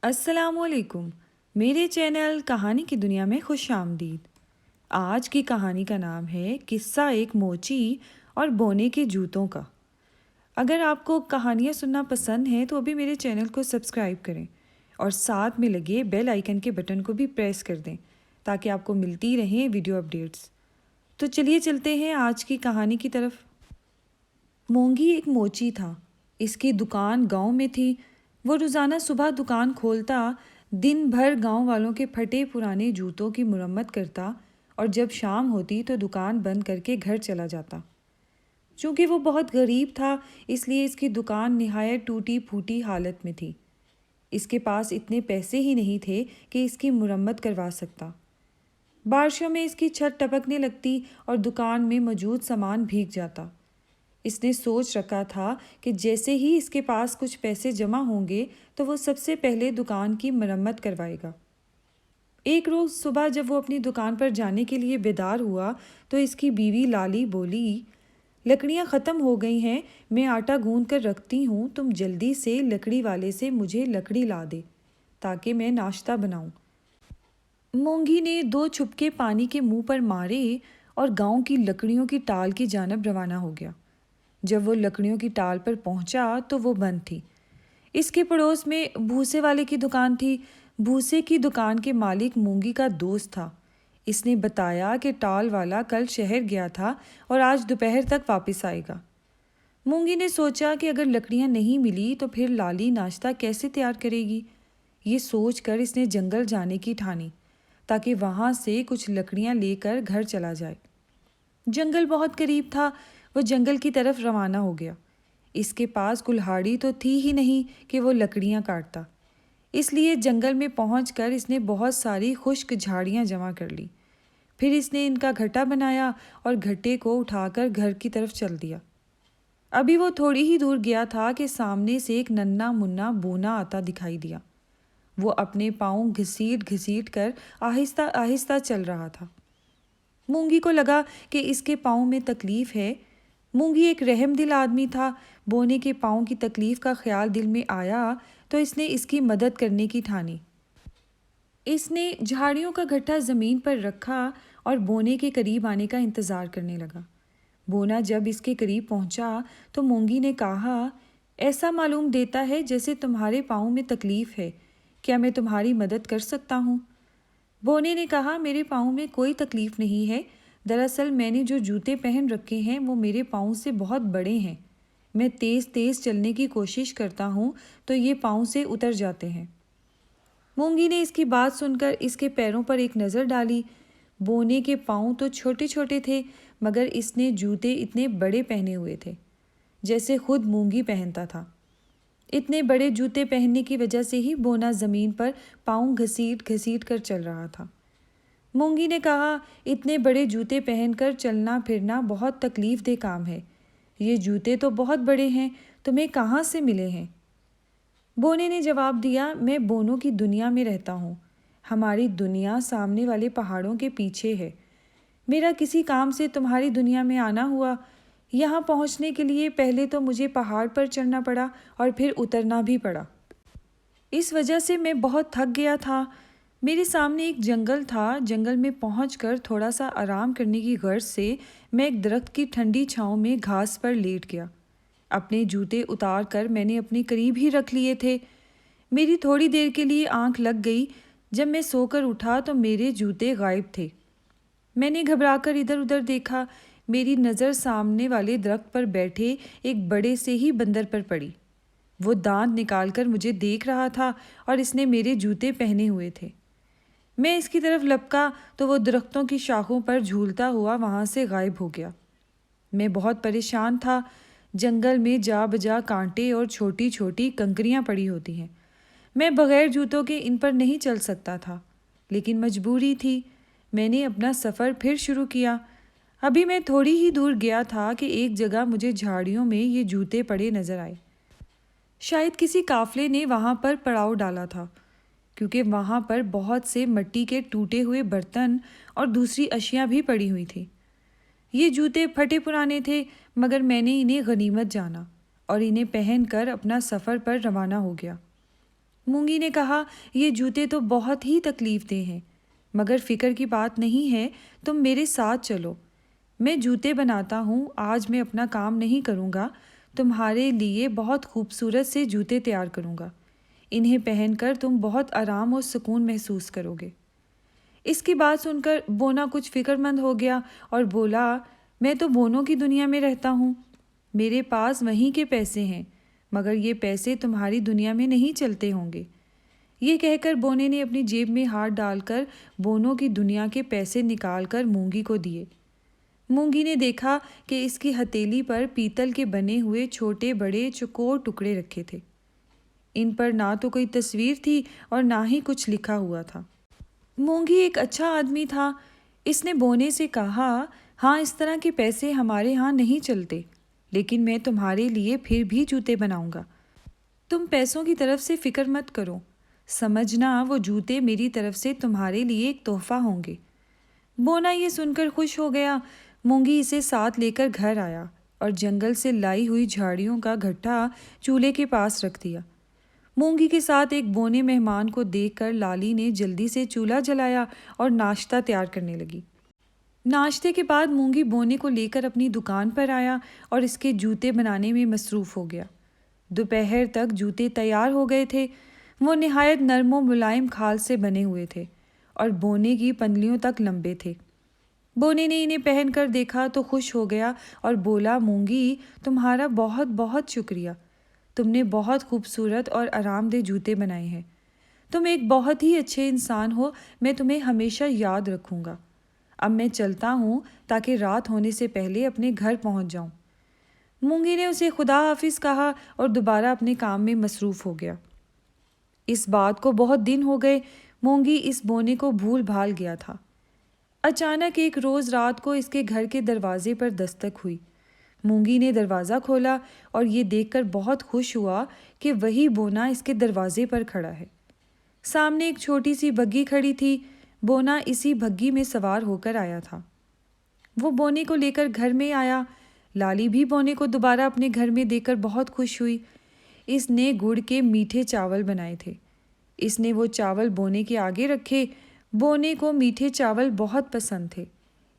السلام علیکم، میرے چینل کہانی کی دنیا میں خوش آمدید۔ آج کی کہانی کا نام ہے قصہ ایک موچی اور بونے کے جوتوں کا۔ اگر آپ کو کہانیاں سننا پسند ہیں تو ابھی میرے چینل کو سبسکرائب کریں اور ساتھ میں لگے بیل آئیکن کے بٹن کو بھی پریس کر دیں تاکہ آپ کو ملتی رہیں ویڈیو اپڈیٹس۔ تو چلیے چلتے ہیں آج کی کہانی کی طرف۔ مونگی ایک موچی تھا۔ اس کی دکان گاؤں میں تھی۔ وہ روزانہ صبح دکان کھولتا، دن بھر گاؤں والوں کے پھٹے پرانے جوتوں کی مرمت کرتا اور جب شام ہوتی تو دکان بند کر کے گھر چلا جاتا۔ چونکہ وہ بہت غریب تھا اس لیے اس کی دکان نہایت ٹوٹی پھوٹی حالت میں تھی۔ اس کے پاس اتنے پیسے ہی نہیں تھے کہ اس کی مرمت کروا سکتا۔ بارشوں میں اس کی چھت ٹپکنے لگتی اور دکان میں موجود سامان بھیگ جاتا۔ اس نے سوچ رکھا تھا کہ جیسے ہی اس کے پاس کچھ پیسے جمع ہوں گے تو وہ سب سے پہلے دکان کی مرمت کروائے گا۔ ایک روز صبح جب وہ اپنی دکان پر جانے کے لیے بیدار ہوا تو اس کی بیوی لالی بولی، لکڑیاں ختم ہو گئی ہیں، میں آٹا گوندھ کر رکھتی ہوں، تم جلدی سے لکڑی والے سے مجھے لکڑی لا دے تاکہ میں ناشتہ بناؤں۔ مونگی نے دو چھپکے پانی کے منہ پر مارے اور گاؤں کی لکڑیوں کی ٹال کی جانب روانہ ہو گیا۔ جب وہ لکڑیوں کی ٹال پر پہنچا تو وہ بند تھی۔ اس کے پڑوس میں بھوسے والے کی دکان تھی۔ بھوسے کی دکان کے مالک مونگی کا دوست تھا۔ اس نے بتایا کہ ٹال والا کل شہر گیا تھا اور آج دوپہر تک واپس آئے گا۔ مونگی نے سوچا کہ اگر لکڑیاں نہیں ملی تو پھر لالی ناشتہ کیسے تیار کرے گی۔ یہ سوچ کر اس نے جنگل جانے کی ٹھانی تاکہ وہاں سے کچھ لکڑیاں لے کر گھر چلا جائے۔ جنگل بہت قریب تھا۔ وہ جنگل کی طرف روانہ ہو گیا۔ اس کے پاس کلہاڑی تو تھی ہی نہیں کہ وہ لکڑیاں کاٹتا، اس لیے جنگل میں پہنچ کر اس نے بہت ساری خشک جھاڑیاں جمع کر لی۔ پھر اس نے ان کا گھٹا بنایا اور گھٹے کو اٹھا کر گھر کی طرف چل دیا۔ ابھی وہ تھوڑی ہی دور گیا تھا کہ سامنے سے ایک ننھا منا بونا آتا دکھائی دیا۔ وہ اپنے پاؤں گھسیٹ گھسیٹ کر آہستہ آہستہ چل رہا تھا۔ مونگی کو لگا کہ اس کے پاؤں میں تکلیف ہے۔ مونگی ایک رحم دل آدمی تھا۔ بونے کے پاؤں کی تکلیف کا خیال دل میں آیا تو اس نے اس کی مدد کرنے کی ٹھانی۔ اس نے جھاڑیوں کا گھٹا زمین پر رکھا اور بونے کے قریب آنے کا انتظار کرنے لگا۔ بونا جب اس کے قریب پہنچا تو مونگی نے کہا، ایسا معلوم دیتا ہے جیسے تمہارے پاؤں میں تکلیف ہے، کیا میں تمہاری مدد کر سکتا ہوں؟ بونے نے کہا، میرے پاؤں میں کوئی تکلیف نہیں ہے، دراصل میں نے جو جوتے پہن رکھے ہیں وہ میرے پاؤں سے بہت بڑے ہیں، میں تیز تیز چلنے کی کوشش کرتا ہوں تو یہ پاؤں سے اتر جاتے ہیں۔ مونگی نے اس کی بات سن کر اس کے پیروں پر ایک نظر ڈالی۔ بونے کے پاؤں تو چھوٹے چھوٹے تھے مگر اس نے جوتے اتنے بڑے پہنے ہوئے تھے جیسے خود مونگی پہنتا تھا۔ اتنے بڑے جوتے پہننے کی وجہ سے ہی بونا زمین پر پاؤں گھسیٹ گھسیٹ کر چل رہا تھا۔ مونگی نے کہا، اتنے بڑے جوتے پہن کر چلنا پھرنا بہت تکلیف دہ کام ہے، یہ جوتے تو بہت بڑے ہیں، تمہیں کہاں سے ملے ہیں؟ بونے نے جواب دیا، میں بونوں کی دنیا میں رہتا ہوں، ہماری دنیا سامنے والے پہاڑوں کے پیچھے ہے، میرا کسی کام سے تمہاری دنیا میں آنا ہوا، یہاں پہنچنے کے لیے پہلے تو مجھے پہاڑ پر چڑھنا پڑا اور پھر اترنا بھی پڑا، اس وجہ سے میں بہت تھک گیا تھا۔ میرے سامنے ایک جنگل تھا، جنگل میں پہنچ کر تھوڑا سا آرام کرنے کی غرض سے میں ایک درخت کی ٹھنڈی چھاؤں میں گھاس پر لیٹ گیا۔ اپنے جوتے اتار کر میں نے اپنے قریب ہی رکھ لیے تھے۔ میری تھوڑی دیر کے لیے آنکھ لگ گئی، جب میں سو کر اٹھا تو میرے جوتے غائب تھے۔ میں نے گھبرا کر ادھر ادھر دیکھا، میری نظر سامنے والے درخت پر بیٹھے ایک بڑے سے ہی بندر پر پڑی۔ وہ دانت نکال کر مجھے دیکھ رہا تھا اور اس نے میرے جوتے پہنے ہوئے تھے۔ میں اس کی طرف لپکا تو وہ درختوں کی شاخوں پر جھولتا ہوا وہاں سے غائب ہو گیا۔ میں بہت پریشان تھا۔ جنگل میں جا بجا کانٹے اور چھوٹی چھوٹی کنکریاں پڑی ہوتی ہیں، میں بغیر جوتوں کے ان پر نہیں چل سکتا تھا، لیکن مجبوری تھی۔ میں نے اپنا سفر پھر شروع کیا۔ ابھی میں تھوڑی ہی دور گیا تھا کہ ایک جگہ مجھے جھاڑیوں میں یہ جوتے پڑے نظر آئے۔ شاید کسی قافلے نے وہاں پر پڑاؤ ڈالا تھا، کیونکہ وہاں پر بہت سے مٹی کے ٹوٹے ہوئے برتن اور دوسری اشیاء بھی پڑی ہوئی تھی۔ یہ جوتے پھٹے پرانے تھے مگر میں نے انہیں غنیمت جانا اور انہیں پہن کر اپنا سفر پر روانہ ہو گیا۔ مونگی نے کہا، یہ جوتے تو بہت ہی تکلیف دہ ہیں، مگر فکر کی بات نہیں ہے، تم میرے ساتھ چلو۔ میں جوتے بناتا ہوں، آج میں اپنا کام نہیں کروں گا، تمہارے لیے بہت خوبصورت سے جوتے تیار کروں گا، انہیں پہن کر تم بہت آرام اور سکون محسوس کرو گے۔ اس کی بات سن کر بونا کچھ فکر مند ہو گیا اور بولا، میں تو بونوں کی دنیا میں رہتا ہوں، میرے پاس وہیں کے پیسے ہیں، مگر یہ پیسے تمہاری دنیا میں نہیں چلتے ہوں گے۔ یہ کہہ کر بونے نے اپنی جیب میں ہاتھ ڈال کر بونوں کی دنیا کے پیسے نکال کر مونگی کو دیے۔ مونگی نے دیکھا کہ اس کی ہتھیلی پر پیتل کے بنے ہوئے چھوٹے بڑے چوکور ٹکڑے رکھے تھے۔ ان پر نہ تو کوئی تصویر تھی اور نہ ہی کچھ لکھا ہوا تھا۔ مونگی ایک اچھا آدمی تھا، اس نے بونے سے کہا، ہاں اس طرح کے پیسے ہمارے ہاں نہیں چلتے، لیکن میں تمہارے لیے پھر بھی جوتے بناؤں گا۔ تم پیسوں کی طرف سے فکر مت کرو، سمجھنا وہ جوتے میری طرف سے تمہارے لیے ایک تحفہ ہوں گے۔ بونا یہ سن کر خوش ہو گیا۔ مونگی اسے ساتھ لے کر گھر آیا اور جنگل سے لائی ہوئی جھاڑیوں کا گھٹا چولہے کے پاس رکھ دیا۔ مونگی کے ساتھ ایک بونے مہمان کو دیکھ کر لالی نے جلدی سے چولہا جلایا اور ناشتہ تیار کرنے لگی۔ ناشتے کے بعد مونگی بونے کو لے کر اپنی دکان پر آیا اور اس کے جوتے بنانے میں مصروف ہو گیا۔ دوپہر تک جوتے تیار ہو گئے تھے۔ وہ نہایت نرم و ملائم کھال سے بنے ہوئے تھے اور بونے کی پنڈلیوں تک لمبے تھے۔ بونے نے انہیں پہن کر دیکھا تو خوش ہو گیا اور بولا، مونگی تمہارا بہت بہت شکریہ، تم نے بہت خوبصورت اور آرام دہ جوتے بنائے ہیں، تم ایک بہت ہی اچھے انسان ہو، میں تمہیں ہمیشہ یاد رکھوں گا۔ اب میں چلتا ہوں تاکہ رات ہونے سے پہلے اپنے گھر پہنچ جاؤں۔ مونگی نے اسے خدا حافظ کہا اور دوبارہ اپنے کام میں مصروف ہو گیا۔ اس بات کو بہت دن ہو گئے، مونگی اس بونے کو بھول بھال گیا تھا۔ اچانک ایک روز رات کو اس کے گھر کے دروازے پر دستک ہوئی۔ مونگی نے دروازہ کھولا اور یہ دیکھ کر بہت خوش ہوا کہ وہی بونا اس کے دروازے پر کھڑا ہے۔ سامنے ایک چھوٹی سی بگھی کھڑی تھی، بونا اسی بگھی میں سوار ہو کر آیا تھا۔ وہ بونے کو لے کر گھر میں آیا۔ لالی بھی بونے کو دوبارہ اپنے گھر میں دیکھ کر بہت خوش ہوئی۔ اس نے گڑ کے میٹھے چاول بنائے تھے۔ اس نے وہ چاول بونے کے آگے رکھے۔ بونے کو میٹھے چاول بہت پسند تھے۔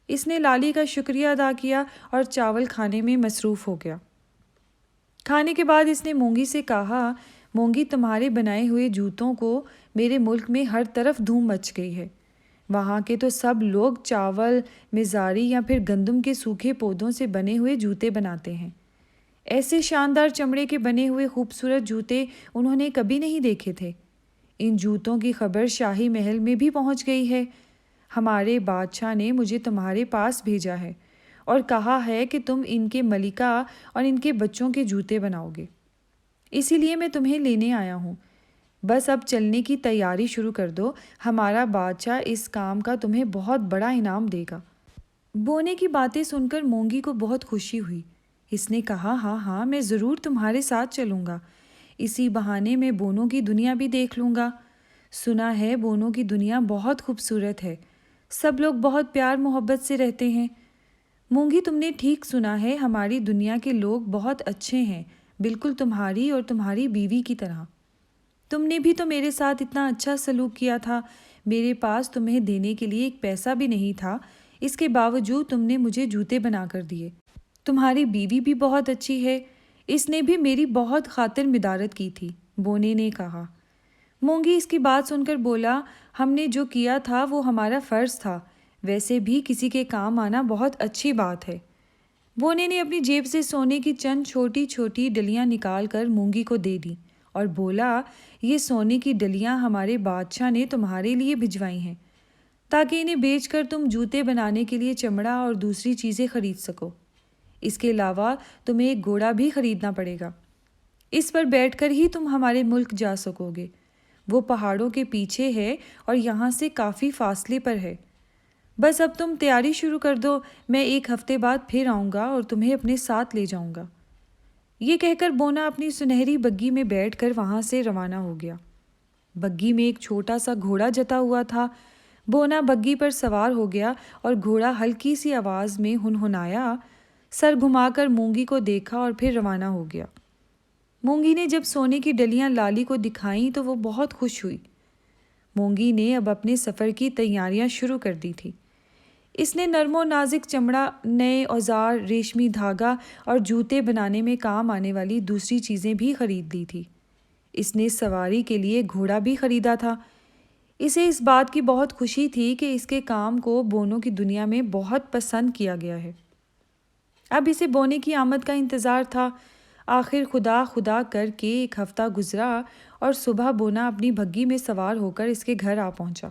اس نے لالی کا شکریہ ادا کیا اور چاول کھانے میں مصروف ہو گیا۔ کھانے کے بعد اس نے مونگی سے کہا، مونگی تمہارے بنائے ہوئے جوتوں کو میرے ملک میں ہر طرف دھوم مچ گئی ہے۔ وہاں کے تو سب لوگ چاول، مزاری یا پھر گندم کے سوکھے پودوں سے بنے ہوئے جوتے بناتے ہیں۔ ایسے شاندار چمڑے کے بنے ہوئے خوبصورت جوتے انہوں نے کبھی نہیں دیکھے تھے۔ ان جوتوں کی خبر شاہی محل میں بھی پہنچ گئی ہے۔ ہمارے بادشاہ نے مجھے تمہارے پاس بھیجا ہے اور کہا ہے کہ تم ان کے ملکہ اور ان کے بچوں کے جوتے بناؤ گے، اسی لیے میں تمہیں لینے آیا ہوں۔ بس اب چلنے کی تیاری شروع کر دو، ہمارا بادشاہ اس کام کا تمہیں بہت بڑا انعام دے گا۔ بونے کی باتیں سن کر مونگی کو بہت خوشی ہوئی۔ اس نے کہا، ہاں ہاں میں ضرور تمہارے ساتھ چلوں گا، اسی بہانے میں بونوں کی دنیا بھی دیکھ لوں گا۔ سنا ہے بونوں کی دنیا بہت خوبصورت ہے، سب لوگ بہت پیار محبت سے رہتے ہیں۔ مونگی تم نے ٹھیک سنا ہے، ہماری دنیا کے لوگ بہت اچھے ہیں، بالکل تمہاری اور تمہاری بیوی کی طرح۔ تم نے بھی تو میرے ساتھ اتنا اچھا سلوک کیا تھا، میرے پاس تمہیں دینے کے لیے ایک پیسہ بھی نہیں تھا، اس کے باوجود تم نے مجھے جوتے بنا کر دیے۔ تمہاری بیوی بھی بہت اچھی ہے، اس نے بھی میری بہت خاطر مدارت کی تھی، بونے نے کہا۔ مونگی اس کی بات سن کر بولا، ہم نے جو کیا تھا وہ ہمارا فرض تھا، ویسے بھی کسی کے کام آنا بہت اچھی بات ہے۔ بونے نے اپنی جیب سے سونے کی چند چھوٹی چھوٹی ڈلیاں نکال کر مونگی کو دے دیں اور بولا، یہ سونے کی ڈلیاں ہمارے بادشاہ نے تمہارے لیے بھجوائی ہیں تاکہ انہیں بیچ کر تم جوتے بنانے کے لیے چمڑا اور دوسری چیزیں خرید سکو۔ اس کے علاوہ تمہیں ایک گھوڑا بھی خریدنا پڑے گا، اس پر بیٹھ کر ہی تم ہمارے ملک جا سکو گے۔ وہ پہاڑوں کے پیچھے ہے اور یہاں سے کافی فاصلے پر ہے۔ بس اب تم تیاری شروع کر دو، میں ایک ہفتے بعد پھر آؤں گا اور تمہیں اپنے ساتھ لے جاؤں گا۔ یہ کہہ کر بونا اپنی سنہری بگھی میں بیٹھ کر وہاں سے روانہ ہو گیا۔ بگھی میں ایک چھوٹا سا گھوڑا جتا ہوا تھا۔ بونا بگھی پر سوار ہو گیا اور گھوڑا ہلکی سی آواز میں ہنہنایا، سر گھما کر مونگی کو دیکھا اور پھر روانہ ہو گیا۔ مونگی نے جب سونے کی ڈلیاں لالی کو دکھائیں تو وہ بہت خوش ہوئی۔ مونگی نے اب اپنے سفر کی تیاریاں شروع کر دی تھی۔ اس نے نرم و نازک چمڑا، نئے اوزار، ریشمی دھاگا اور جوتے بنانے میں کام آنے والی دوسری چیزیں بھی خرید لی تھی۔ اس نے سواری کے لیے گھوڑا بھی خریدا تھا۔ اسے اس بات کی بہت خوشی تھی کہ اس کے کام کو بونوں کی دنیا میں بہت پسند کیا گیا ہے۔ اب اسے بونے کی آمد کا انتظار تھا۔ آخر خدا خدا کر کے ایک ہفتہ گزرا اور صبح بونا اپنی بھگی میں سوار ہو کر اس کے گھر آ پہنچا۔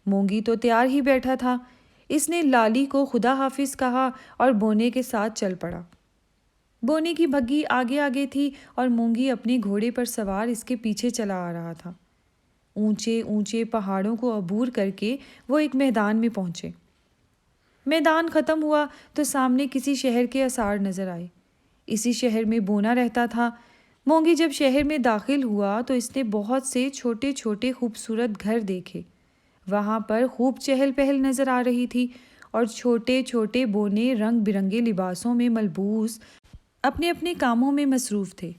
مونگی تو تیار ہی بیٹھا تھا۔ اس نے لالی کو خدا حافظ کہا اور بونے کے ساتھ چل پڑا۔ بونے کی بھگی آگے آگے تھی اور مونگی اپنے گھوڑے پر سوار اس کے پیچھے چلا آ رہا تھا۔ اونچے اونچے پہاڑوں کو عبور کر کے وہ ایک میدان میں پہنچے۔ میدان ختم ہوا تو سامنے کسی شہر کے آثار نظر آئے۔ اسی شہر میں بونا رہتا تھا۔ مونگی جب شہر میں داخل ہوا تو اس نے بہت سے چھوٹے چھوٹے خوبصورت گھر دیکھے۔ وہاں پر خوب چہل پہل نظر آ رہی تھی اور چھوٹے چھوٹے بونے رنگ برنگے لباسوں میں ملبوس اپنے اپنے کاموں میں مصروف تھے۔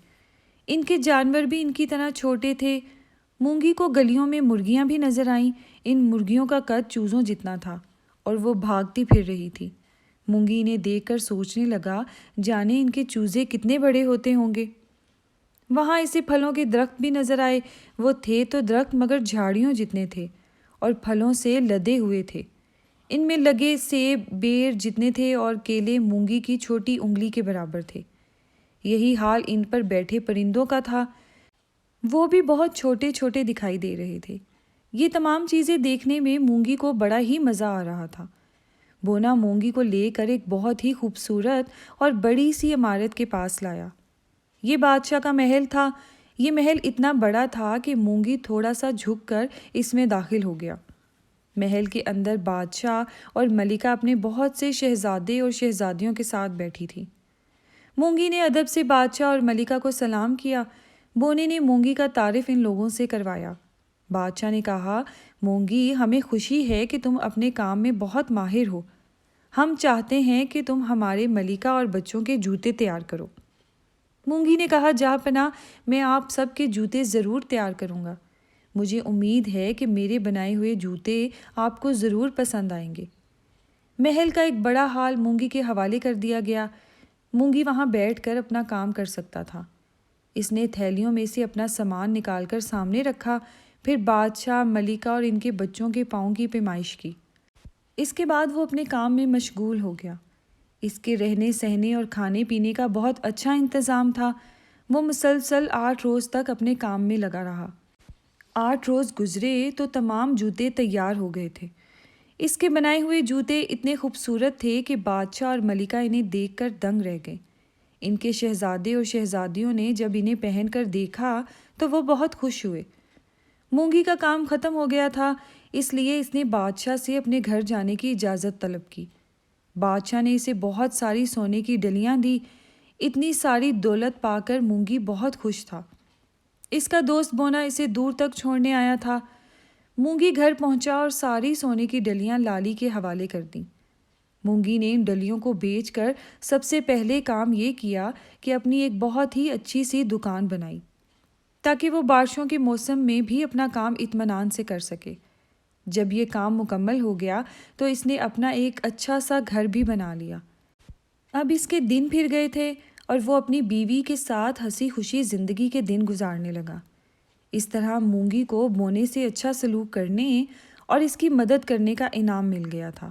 ان کے جانور بھی ان کی طرح چھوٹے تھے۔ مونگی کو گلیوں میں مرغیاں بھی نظر آئیں۔ ان مرغیوں کا قد چوزوں جتنا تھا اور وہ بھاگتی پھر رہی تھی۔ مونگی انہیں دیکھ کر سوچنے لگا، جانے ان کے چوزے کتنے بڑے ہوتے ہوں گے۔ وہاں اسے پھلوں کے درخت بھی نظر آئے۔ وہ تھے تو درخت مگر جھاڑیوں جتنے تھے اور پھلوں سے لدے ہوئے تھے۔ ان میں لگے سیب بیر جتنے تھے اور کیلے مونگی کی چھوٹی انگلی کے برابر تھے۔ یہی حال ان پر بیٹھے پرندوں کا تھا۔ وہ بھی بہت چھوٹے چھوٹے دکھائی دے رہے تھے۔ یہ تمام چیزیں دیکھنے میں مونگی کو بڑا ہی مزہ آ رہا تھا۔ بونا مونگی کو لے کر ایک بہت ہی خوبصورت اور بڑی سی عمارت کے پاس لایا۔ یہ بادشاہ کا محل تھا۔ یہ محل اتنا بڑا تھا کہ مونگی تھوڑا سا جھک کر اس میں داخل ہو گیا۔ محل کے اندر بادشاہ اور ملکہ اپنے بہت سے شہزادے اور شہزادیوں کے ساتھ بیٹھی تھی۔ مونگی نے ادب سے بادشاہ اور ملکہ کو سلام کیا۔ بونے نے مونگی کا تعارف ان لوگوں سے کروایا۔ بادشاہ نے کہا، مونگی، ہمیں خوشی ہے کہ تم اپنے کام میں بہت ماہر ہو۔ ہم چاہتے ہیں کہ تم ہمارے ملکہ اور بچوں کے جوتے تیار کرو۔ مونگی نے کہا، جہاں پناہ، میں آپ سب کے جوتے ضرور تیار کروں گا۔ مجھے امید ہے کہ میرے بنائے ہوئے جوتے آپ کو ضرور پسند آئیں گے۔ محل کا ایک بڑا ہال مونگی کے حوالے کر دیا گیا۔ مونگی وہاں بیٹھ کر اپنا کام کر سکتا تھا۔ اس نے تھیلیوں میں سے اپنا سامان نکال کر سامنے رکھا، پھر بادشاہ، ملکہ اور ان کے بچوں کے پاؤں کی پیمائش کی۔ اس کے بعد وہ اپنے کام میں مشغول ہو گیا۔ اس کے رہنے سہنے اور کھانے پینے کا بہت اچھا انتظام تھا۔ وہ مسلسل 8 روز تک اپنے کام میں لگا رہا۔ 8 روز گزرے تو تمام جوتے تیار ہو گئے تھے۔ اس کے بنائے ہوئے جوتے اتنے خوبصورت تھے کہ بادشاہ اور ملکہ انہیں دیکھ کر دنگ رہ گئے۔ ان کے شہزادے اور شہزادیوں نے جب انہیں پہن کر دیکھا تو وہ بہت خوش ہوئے۔ مونگی کا کام ختم ہو گیا تھا، اس لیے اس نے بادشاہ سے اپنے گھر جانے کی اجازت طلب کی۔ بادشاہ نے اسے بہت ساری سونے کی ڈلیاں دی۔ اتنی ساری دولت پا کر مونگی بہت خوش تھا۔ اس کا دوست بونا اسے دور تک چھوڑنے آیا تھا۔ مونگی گھر پہنچا اور ساری سونے کی ڈلیاں لالی کے حوالے کر دیں۔ مونگی نے ان ڈلیوں کو بیچ کر سب سے پہلے کام یہ کیا کہ اپنی ایک بہت ہی اچھی سی دکان بنائی، تاکہ وہ بارشوں کے موسم میں بھی اپنا کام اطمینان سے کر سکے۔ جب یہ کام مکمل ہو گیا تو اس نے اپنا ایک اچھا سا گھر بھی بنا لیا۔ اب اس کے دن پھر گئے تھے اور وہ اپنی بیوی کے ساتھ ہنسی خوشی زندگی کے دن گزارنے لگا۔ اس طرح مونگی کو بونے سے اچھا سلوک کرنے اور اس کی مدد کرنے کا انعام مل گیا تھا۔